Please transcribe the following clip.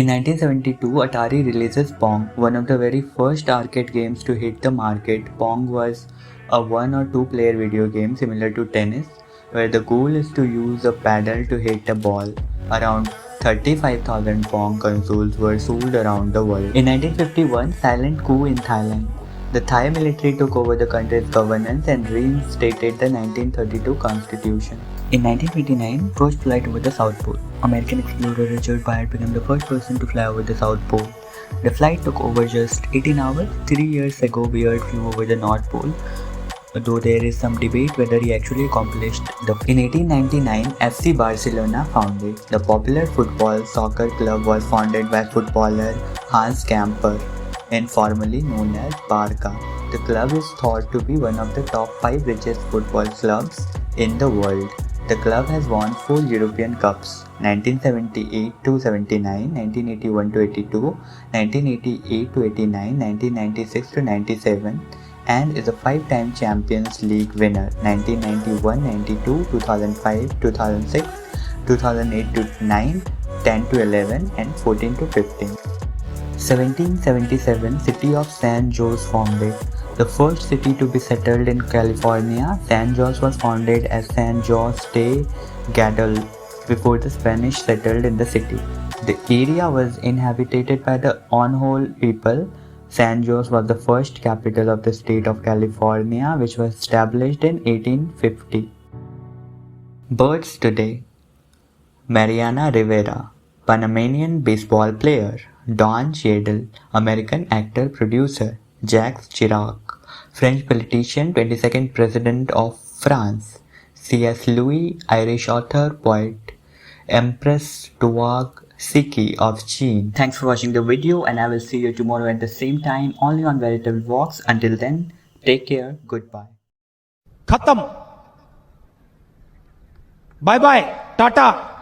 In 1972, Atari releases Pong, one of the very first arcade games to hit the market. Pong was a 1 or 2 player video game similar to tennis, where the goal is to use a paddle to hit a ball. Around 35,000 Pong consoles were sold around the world. In 1951, silent coup in Thailand. The Thai military took over the country's governance and reinstated the 1932 constitution. In 1929, first flight over the South Pole. American explorer Richard Byrd became the first person to fly over the South Pole. The flight took over just 18 hours. 3 years ago, Byrd flew over the North Pole, though there is some debate whether he actually accomplished the feat. In 1899, FC Barcelona founded. The popular football soccer club was founded by footballer Hans Gamper, informally known as Barça. The club is thought to be one of the top 5 richest football clubs in the world. The club has won 4 European Cups, 1978-79, 1981-82, 1988-89, 1996-97, and is a 5-time Champions League winner, 1991-92, 2005-2006, 2008-9, 10-11, and 14-15. 1777, City of San Jose founded. The first city to be settled in California, San Jose was founded as San Jose de Guadalupe before the Spanish settled in the city. The area was inhabited by the Onhol people. San Jose was the first capital of the state of California, which was established in 1850. Birds today: Mariana Rivera, Panamanian baseball player; Don Cheadle, American actor producer; Jacques Chirac, French politician, 22nd President of France; C.S. Louis, Irish author, poet; Empress Dowager Cixi of Qin. Thanks for watching the video, and I will see you tomorrow at the same time only on Veritable Vlogs. Until then, take care. Goodbye. खत्म. Bye bye. Tata.